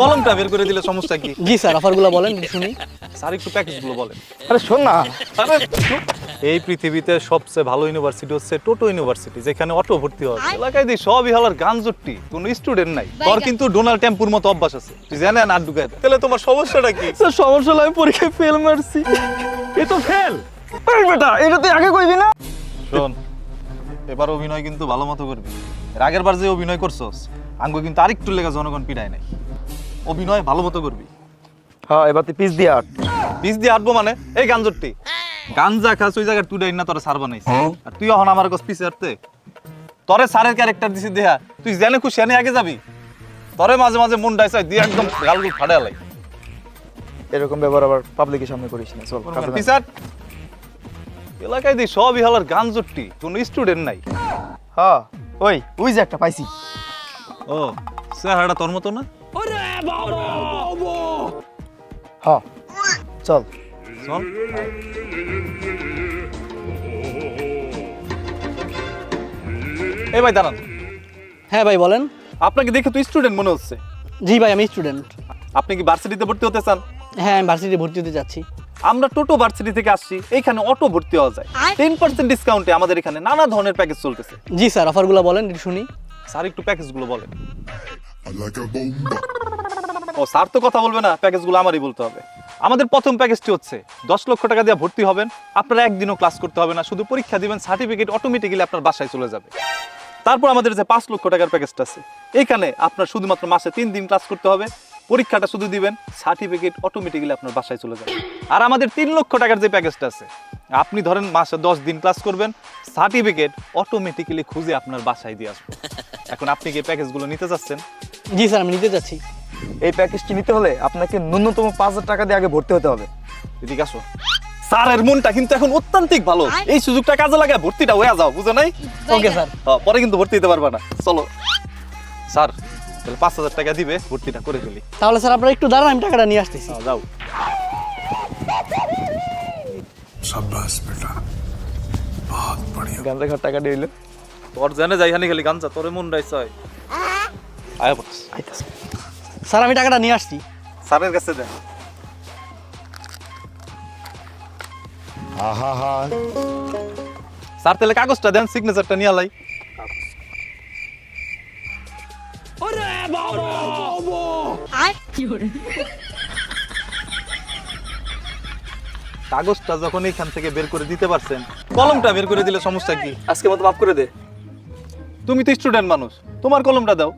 কলমটা বের করে দিলে সমস্যা কি? জি স্যার, অফারগুলো বলেন একটু শুনি। স্যার একটু প্যাকেজগুলো বলেন। আরে শোন না, আরে এই পৃথিবীতে সবচেয়ে ভালো ইউনিভার্সিটি হচ্ছে টোটো ইউনিভার্সিটি, যেখানে অটো ভর্তি হয়। এলাকায় দিয়ে সবই হলার গাঞ্জট্টি, কোনো স্টুডেন্ট নাই। তোর কিন্তু ডোনাল্ড টেম্পুর মতো অভ্যাস আছে, তুই জানেন না ঢুকাই। তাহলে তোমার সমস্যাটা কি? স্যার সমস্যা হলো আমি পরীক্ষায় ফেল মারছি। এ তো ফেল। এই বেটা, এটা তুই আগে কইবি না? শোন, এবার অভিনয় কিন্তু ভালো মতো করবি। এর আগের বার যে অভিনয় করছস, আঙ্গু কিন্তু আরেকটু লেগে জনগণ পিড়ায় নাই। অভিনয় ভালো মতো করবি। হ্যাঁ, এবার তুই পিস দিয়ে আট। বীজ দিয়ে আটবো মানে? এই গাঞ্জট্টি, গাঞ্জা খাস ওই জায়গায় তুই ডাইন না, তোরা সার বানাইছিস। আর তুই এখন আমার কাছে পিছে আটতে, তোরে সারের ক্যারেক্টার দিছি দেহা তুই জানে খুশি আনে আগে যাবি। তোরে মাঝে মাঝে মন ডাইছে দিয়ে একদম গালগুল ফাড়ে আলাই। এরকম ব্যবহার আবার পাবলিকের সামনে করিস না। চল কাছে যা। পিছে আট। এলাকায় দিয়ে সবই হলার গাঞ্জট্টি, কোনো স্টুডেন্ট নাই। হ্যাঁ, ওই যে একটা পাইছি। ও চেহারাটা তোর মতো না? হ্যাঁ, চল। চল। এই ভাই দাঁড়ান, হ্যাঁ ভাই বলেন। আপনাকে দেখে তো স্টুডেন্ট মনে হচ্ছে। জি ভাই, আমি স্টুডেন্ট। আপনি কি ভার্সিটিতে ভর্তি হতে চান? হ্যাঁ, আমি ভার্সিটি ভর্তি হতে যাচ্ছি। আমরা টোটো ভার্সিটি থেকে আসছি, এইখানে অটো ভর্তি হওয়া যায় 10% ডিসকাউন্টে। আমাদের এখানে নানা ধরনের প্যাকেজ চলতেছে। জি স্যার, অফারগুলো বলেন একটু শুনি। স্যার একটু প্যাকেজগুলো বলেন। I like a bomba. ও স্যার তো কথা বলবে না, প্যাকেজগুলো আমারই বলতে হবে। আমাদের প্রথম প্যাকেজটি হচ্ছে 10 লক্ষ টাকা দিয়ে ভর্তি হবেন, আপনারা একদিনও ক্লাস করতে হবে না, শুধু পরীক্ষা দিবেন, সার্টিফিকেট অটোমেটিক্যালি আপনার বাসায় চলে যাবে। তারপর আমাদের যে 5 লক্ষ টাকার প্যাকেজটা আছে, এখানে আপনার শুধুমাত্র মাসে 3 দিন ক্লাস করতে হবে, পরীক্ষাটা শুধু দিবেন, সার্টিফিকেট অটোমেটিক্যালি আপনার বাসায় চলে যাবে। আর আমাদের 3 লক্ষ টাকার যে প্যাকেজটা আছে, আপনি ধরেন মাসে 10 দিন ক্লাস করবেন, সার্টিফিকেট অটোমেটিক্যালি খুঁজে আপনার বাসায় দিয়ে আসবে। এখন আপনি কি প্যাকেজগুলো নিতে চাচ্ছেন? জি স্যার, আমি নিতে যাচ্ছি। এই প্যাকেজটি নিতে হলে আপনাকে ন্যূনতম 5,000 টাকা দিয়ে আগে ভর্তি হতে হবে। এদিকে আসো। স্যারের মনটা কিন্তু এখন অত্যন্তিক ভালো, এই সুযোগটা কাজে লাগায় ভর্তিটা হয়ে যাও, বুঝো নাই? Okay sir. পরে কিন্তু ভর্তি দিতে পারবে না। চলো স্যার, তাহলে 5,000 টাকা দিবে, ভর্তিটা করে ফেলি। তাহলে স্যার আপনারা একটু দাঁড়ান, আমি টাকাটা নিয়ে আসতেছি। যাও। शाबाश बेटा, बहुत बढ़िया। গাঁজা খাওয়ার টাকা দিল। তোর জানে যাই হানি খালি গাঞ্জা, তোরে মন রাইছ হয়। আয় বস। আইতাছে। স্যার আমি টাকাটা নিয়ে আসছি। স্যারের কাছে দেন। आहा, স্যার তাহলে কাগজটা দেন, সিগনেচারটা নিয়ে আলাই। কাগজটা যখন এখান থেকে বের করে দিতে পারছেন, কলমটা বের করে দিলে সমস্যা কি? আজকে মতো মাফ করে দে। তুমি তো স্টুডেন্ট মানুষ, তোমার কলমটা দাও।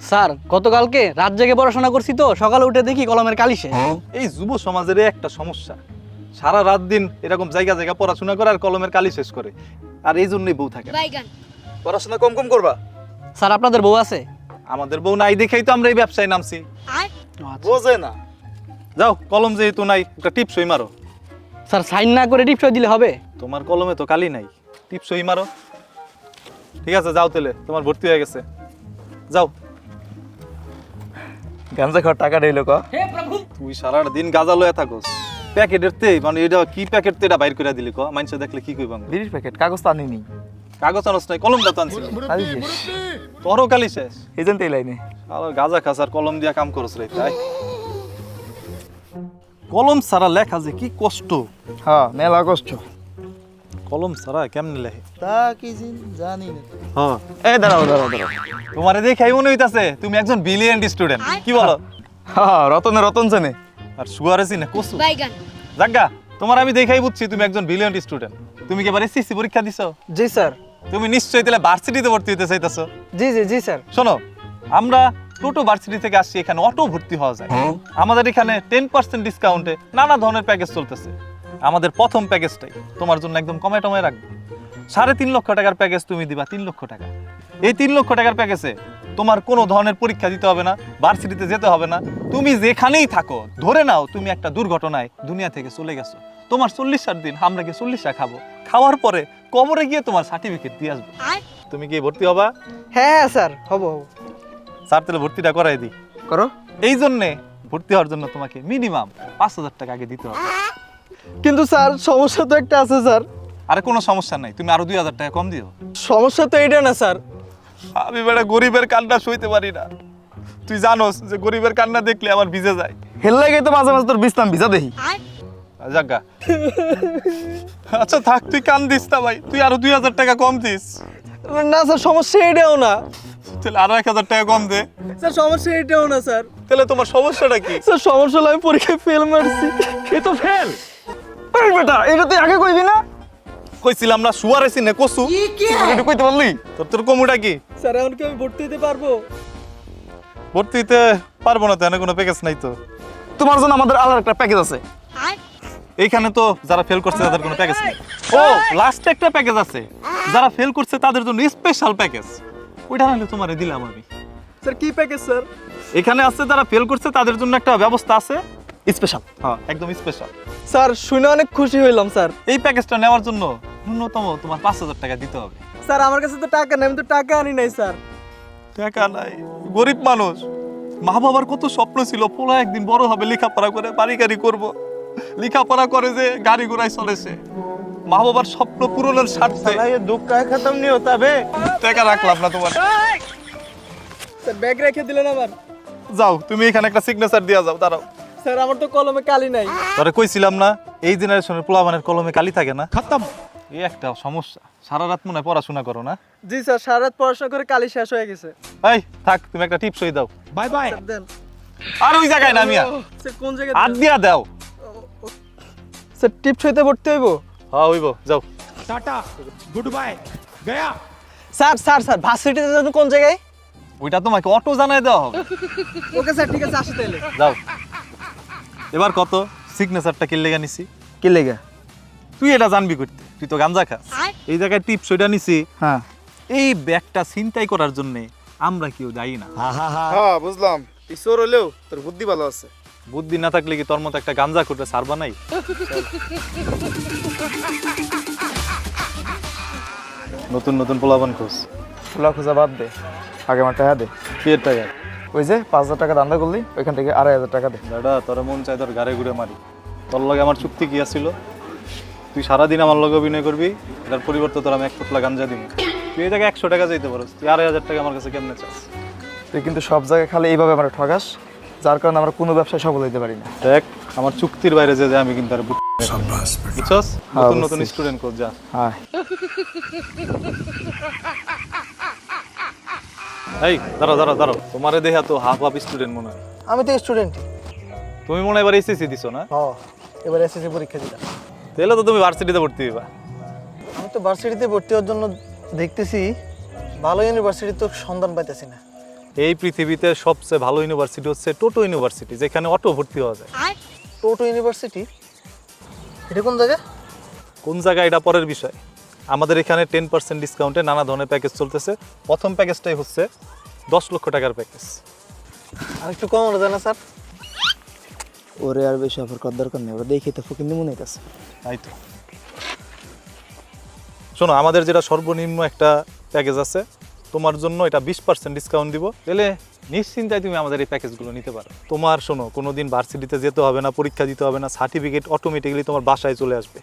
স্যার গতকালকে রাত জেগে পড়াশোনা করছি তো, সকালে উঠে দেখি কলমের কালি শেষ। এই যুব সমাজের একটা সমস্যা, সারা রাত দিন এরকম জায়গা জায়গা পড়াশোনা করে আর কলমের কালি শেষ করে, আর এই জন্যই বউ থাকে না। পড়াশোনা কম কম করবা। স্যার আপনাদের বউ আছে? আমাদের বউ নাই দেখেই তো আমরা এই ব্যবসায় নামছি। বোঝে না। যাও, কলম যেহেতু নাই, একটা টিপসই মারো। স্যার সাইন না করে টিপসই দিলে হবে? তোমার কলমে তো কালি নাই, টিপসই মারো। ঠিক আছে যাও, তাহলে তোমার ভর্তি হয়ে গেছে, যাও। গাঁজা খাওয়ার টাকা দিল ক। তুই সারা দিন গাজা লয়ে থাকোস, প্যাকেটের তে মানে এটা কি প্যাকেট তে এটা বাইর করে দিলি ক, মানুষে দেখলে কি কইবা? বিড়ির প্যাকেট, কাগজ তো আনিনি। কাগজ আনস নাই, কলমটা তো আনছিস। কালি শেষ। তোরও কালি শেষ। এই জন্য এই লাইনে। আর গাজা খাস আর কলম দিয়া কাম করস রে তাই। কলম ছাড়া লেখা যে কি কষ্ট। হ্যাঁ, মেলা কষ্ট। কলম ছাড়া কেমনে লেখে? তা কি জানি না। হ্যাঁ, এই দাঁড়াও। তোমারে দেখেই মনে হইতাছে তুমি একজন ব্রিলিয়ান্ট স্টুডেন্ট, কি বলো? হ্যাঁ, রতন জানে। আর সুগারে চিনে কসু জাগা, তোমার আমি দেখাই বুঝছি তুমি একজন ব্রিলিয়ান্ট স্টুডেন্ট। তুমি কি এবার এসএসসি পরীক্ষা দিছো? জি স্যার। তুমি নিশ্চয়ই তাহলে ভার্সিটিতে ভর্তি হতে চাইতাছো। জি স্যার। শোনো, আমরা টোটো ভার্সিটি থেকে আসছি, এখানে অটো ভর্তি হওয়া যায়। আমাদের এখানে 10% ডিসকাউন্টে নানা ধরনের প্যাকেজ চলতেছে। আমাদের প্রথম প্যাকেজটাই তোমার জন্য একদম কমে টমে রাখবো। 3.5 লক্ষ টাকার প্যাকেজ তুমি দিবা 3 লক্ষ টাকা। এই 3 লক্ষ টাকার প্যাকেজে তোমার কোনো ধরনের পরীক্ষা দিতে হবে না, ভার্সিটিতে যেতে হবে না। তুমি যেখানেই থাকো, ধরে নাও তুমি একটা দুর্ঘটনায় দুনিয়া থেকে চলে গেছো, তোমার 40 দিন আমরা গিয়ে 40 খাবো, খাওয়ার পরে কবরে গিয়ে তোমার সার্টিফিকেট দিয়ে আসবো। তুমি কি ভর্তি হবা? হ্যাঁ স্যার, হব। স্যার তাহলে ভর্তিটা করাই দিই। করো। এই জন্যে ভর্তি হওয়ার জন্য তোমাকে মিনিমাম 5,000 টাকা আগে দিতে হবে। কিন্তু স্যার সমস্যা তো একটা আছে স্যার। আরে কোনো সমস্যা নাই, তুমি আরো 2,000 টাকা কম দিও। সমস্যা তো এইটা না স্যার। আমি বেটা গরিবের কান্না সইতে পারি না, তুই জানোস যে গরিবের কান্না দেখলে আমার ভিজে যায়। হেল লাগে তো মাঝে মাঝে তোর বিছনাম ভিজা দেখি। জাগা আচ্ছা থাক, তুই কান দিস না ভাই, তুই আরো 2000 টাকা কম দিস। না স্যার, সমস্যা এটাও না। তাহলে আরো 1000 টাকা কম দে। স্যার সমস্যা এটাও না স্যার। তাহলে তোমার সমস্যাটা কি? স্যার সমস্যা হলো আমি পরীক্ষায় ফেল মারছি। এ তো ফেল। এই বেটা এটা তুই আগে কইবি না? কইছিলাম না শুয়ারে সিনে কসু। এটা কইতে পারলি? তোর কমুটা কি? স্যার এখন কি আমি ভর্তি হতে পারবো? ভর্তি হইতে পারবো না তো, এনে কোনো প্যাকেজ নাই তো। তোমার জন্য আমাদের আলাদা একটা প্যাকেজ আছে। এইখানে তো যারা ফেল করছে তাদের কোনো প্যাকেজ নেই। ও লাস্টে একটা প্যাকেজ আছে, যারা ফেল করছে তাদের জন্য স্পেশাল প্যাকেজ। ওইটা নাহলে তোমারে দিলাম আমি। স্যার কি প্যাকেজ স্যার? এখানে আছে যারা ফেল করছে তাদের জন্য একটা ব্যবস্থা আছে স্পেশাল। হ্যাঁ একদম স্পেশাল। স্যার শুনে অনেক খুশি হইলাম স্যার। এই প্যাকেজটা নেওয়ার জন্য ন্যূনতম তোমার 5000 টাকা দিতে হবে। স্যার আমার কাছে তো টাকা নেই, আমি তো টাকা আনি নাই স্যার। টাকা নাই, গরিব মানুষ। মা বাবার কত স্বপ্ন ছিল, পোলা একদিন বড় হবে, লেখাপড়া করে বাড়ি গাড়ি করবো, লেখাপড়া করে যে গাড়ি ঘোড়ায় চলেছে। মা বাবার স্বপ্ন পূরণের স্বার্থে দুঃখ খতম নি হতা বে। টাকা রাখলাম না তোমার। স্যার ব্যাগ রেখে দিলেন আমার। যাও তুমি এখানে একটা সিগনেচার দিয়া যাও, দাঁড়াও। স্যার আমার তো কলমে কালি নাই। তোরে কইছিলাম না এই জেনারেশনের পোলাবানের কলমে কালি থাকে না। খতম। এই একটা সমস্যা, সারা রাত মনে হয় পড়াশোনা করো না। জি স্যার, সারা রাত পড়াশোনা করে কালি শেষ হয়ে গেছে। এই থাক, তুমি একটা টিপসই দাও। Bye bye. স্যার দেন। আর ওই জায়গায় নামিয়া স্যার কোন জায়গায়? হাত দিয়া দাও। স্যার টিপস হইতে ভর্তি হইব? হ্যাঁ হইব, যাও। टाटा गुड बाय गया স্যার স্যার স্যার ভার্সিটিতে যাবেন কোন জায়গায়? ওইটা তোমাকে অটো জানাই দেওয়া হবে। ওকে স্যার ঠিক আছে, আসি তাইলে। যাও। এবার কত সিগনেচারটা কি লেগা নিছি? কি লেগে? তুই এটা জানবি করতে, তুই তো গাঞ্জা খাস। এই জায়গায় টিপস ওইটা নিছি, হ্যাঁ এই ব্যাগটা ছিনতাই করার জন্য আমরা কেউ দায়ী না। হ্যাঁ বুঝলাম। ঈশ্বর হলেও তোর বুদ্ধি ভালো আছে। বুদ্ধি না থাকলে কি তোর মতো একটা গাঞ্জা করতে সারবা নাই? নতুন নতুন পোলাপান খোঁজ। ফুলা খোঁজা বাদ দে, আগে আমার টাকা দে। কি এর টাকা? ওই যে 5000 টাকা দান্দা করলি, ওইখান থেকে 2500 টাকা দে। দাদা তোর মন চাই তোর গাড়ি ঘুরে মারি। তোর লগে আমার চুক্তি কি আছিল? তুই সারাদিন আমার লগে অভিনয় করবি, এটার পরিবর্তে তোর আমি 1 পোটলা গাঞ্জা দিব। তুই এই জায়গায় 100 টাকা যাইতে পারোস, তুই 2500 টাকা আমার কাছে কেমনে চাস? তুই কিন্তু সব জায়গায় খালি এইভাবে আমরা ঠগাস, যার কারণে আমরা কোনো ব্যবসায় সফল হইতে পারি না। দেখ আমার চুক্তির বাইরে যে আমি কিন্তু আর शाबाश बेटा বুঝছস? হ্যাঁ, নতুন নতুন বুঝছি। স্টুডেন্ট খোঁজ যা। হ্যাঁ এই দাঁড়াও দাঁড়াও দাঁড়াও, তোমারে দেখা তো হাফ হাফ স্টুডেন্ট মনে হয়। আমি তো স্টুডেন্ট। তুমি মনে হয় এবার এসএসসি দিছো না? হ্যাঁ, এবার এসএসসি পরীক্ষা দিলাম। তাহলে তো তুমি ভার্সিটিতে ভর্তি হইবা। আমি তো ভার্সিটিতে ভর্তি হওয়ার জন্য দেখতেছি, ভালো ইউনিভার্সিটি তো সন্ধান পাইতেছি না। এই পৃথিবীতে সবচেয়ে ভালো ইউনিভার্সিটি হচ্ছে টোটো ইউনিভার্সিটি, যেখানে অটো ভর্তি হওয়া যায়। টোটো ইউনিভার্সিটি? এটা কোন জায়গা? কোন জায়গা এটা পরের বিষয়। আমাদের এখানে 10% ডিসকাউন্টে নানা ধরনের প্যাকেজ চলতেছে। প্রথম প্যাকেজটাই হচ্ছে 10 লক্ষ টাকার প্যাকেজ। আর একটু কম হলে যায় না স্যার? ওরে আর বেশি অফার করার দরকার নেই, ওরা দেখে তো ফকিন্দি মনে হইতাছে। তাই তো। শোনো, আমাদের যেটা সর্বনিম্ন একটা প্যাকেজ আছে, তোমার জন্য এটা 20% ডিসকাউন্ট দিব। তাহলে নিশ্চিন্তায় তুমি আমাদের এই প্যাকেজগুলো নিতে পারো। তোমার শোনো, কোনোদিন ভার্সিটিতে যেতে হবে না, পরীক্ষা দিতে হবে না, সার্টিফিকেট অটোমেটিক্যালি তোমার বাসায় চলে আসবে।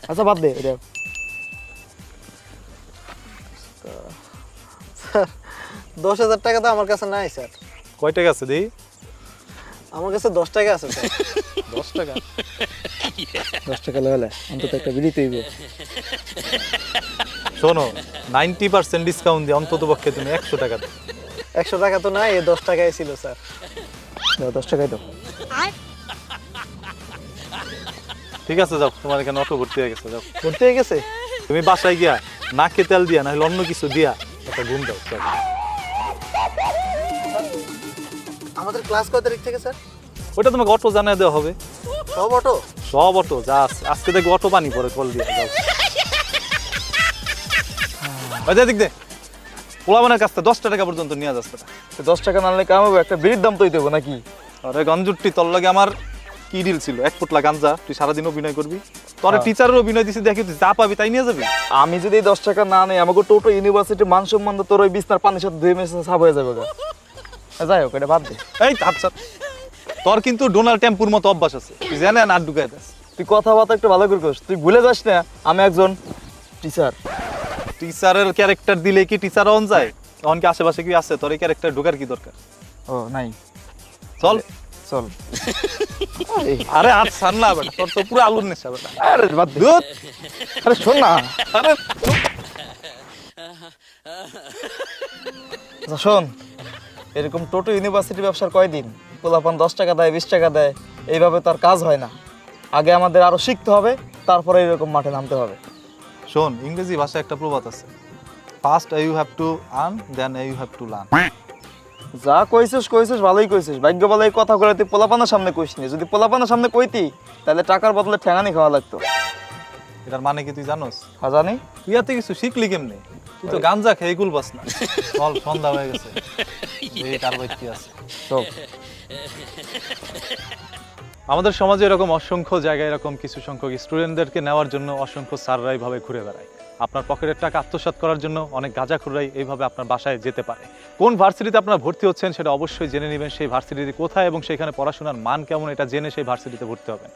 আচ্ছা বাদ দে এটা। স্যার 10,000 টাকা তো আমার কাছে নাই স্যার। কয় টাকা আছে দেই? আমার কাছে 10 টাকা আছে স্যার। 10 টাকা? 10 টাকা লাগলে অন্তত একটা বিড়ি তৈব। শোনো, 90% ডিসকাউন্ট দিয়ে অন্তত পক্ষে তুমি 100 টাকা দাও। 100 টাকা তো নাই, 10 টাকাই ছিল স্যার। দাও 10 টাকাই দাও। ঠিক আছে যাও, তোমার এখানে অটো ভর্তি হয়ে গেছে, যাও। ভর্তি হয়ে গেছে? তুমি বাসায় গিয়া নাকে তেল দিয়া না হলে অন্য কিছু দিয়া একটা ঘুম দাও। চল। আমাদের ক্লাস কত তারিখ থেকে স্যার? ওটা তোমাকে অটো জানিয়ে দেওয়া হবে। সব অটো? সব অটো যা আছে। আজকে দেখবো অটো পানি পরে কল দিয়ে যাও। বাজা দিক দে, পোলাবানের কাছ থেকে 10 টাকা পর্যন্ত নিয়ে যাচ্ছে না। 10 টাকা না নিলে কাম হবে, একটা বিড়ির দাম তো হইতে হবে নাকি? আরে গঞ্জুট্টি, তোর লাগে আমার কি ডিল ছিল? 1 ফুটলা গাঞ্জা, তুই সারাদিন অভিনয় করবি। তোরে টিচারের অভিনয় দিছি, দেখি তুই যা পাবি তাই নিয়ে যাবি। আমি যদি এই 10 টাকা না নেই, আমাকে টোটো ইউনিভার্সিটি মান সম্মান তো তোর ওই বিছনার পানির সাথে ধুয়ে মেশে সাফ হয়ে যাবে গা। যাই হোক, এটা বাদ দে। এই আচ্ছা, তোর কিন্তু ডোনাল্ড ট্যাম্পুর মতো অভ্যাস আছে, তুই জানে না ঢুকাই দাস। তুই কথাবার্তা একটু ভালো করে করিস। তুই ভুলে যাস না আমি একজন টিচার। টিচারের ক্যারেক্টার দিলে কি টিচার অন যায়? তখন কি আশেপাশে কি আছে? তোর এই ক্যারেক্টার ঢোকার কি দরকার? ও নাই, চল। চল। আরে হাত ছাড় না বেটা, তোর তো পুরো আলুর নেশা বেটা। আরে বাদ দে। ধুৎ। আরে শোন না, আরে আচ্ছা শোন, এরকম টোটো ইউনিভার্সিটি ব্যবসার কয়দিন, পোলাপান 10 টাকা দেয় 20 টাকা দেয়, এইভাবে তার কাজ হয় না। আগে আমাদের আরো শিখতে হবে, তারপরে এরকম মাঠে নামতে হবে। শোন, ইংরেজি ভাষায় একটা প্রবাদ আছে, first you have to earn then you have to learn. যা কইছিস ভালোই কইছিস, ভাগ্য বলে এই কথা করে তুই পোলাপানের সামনে কইস নি। যদি পোলাপানের সামনে কইতি তাহলে টাকার বদলে ঠ্যাঙানি খাওয়া লাগতো। এটার মানে কি তুই জানোস? জানি। তুই এত কিছু শিখলি কেমনে? তুই তো গাঞ্জা খেয়ে গুল পাস না। চল, সন্ধ্যা হয়ে গেছে, এই কার বাইক কি আছে। চল। আমাদের সমাজে এরকম অসংখ্য জায়গায় এরকম কিছু সংখ্যক স্টুডেন্টদেরকে নেওয়ার জন্য অসংখ্য স্যাররা এইভাবে ঘুরে বেড়ায়। আপনার পকেটের টাকা আত্মসাৎ করার জন্য অনেক গাঁজাখুররাই এইভাবে আপনার বাসায় যেতে পারে। কোন ভার্সিটিতে আপনারা ভর্তি হচ্ছেন সেটা অবশ্যই জেনে নেবেন, সেই ভার্সিটিতে কোথায় এবং সেখানে পড়াশোনার মান কেমন এটা জেনে সেই ভার্সিটিতে ভর্তি হবেন।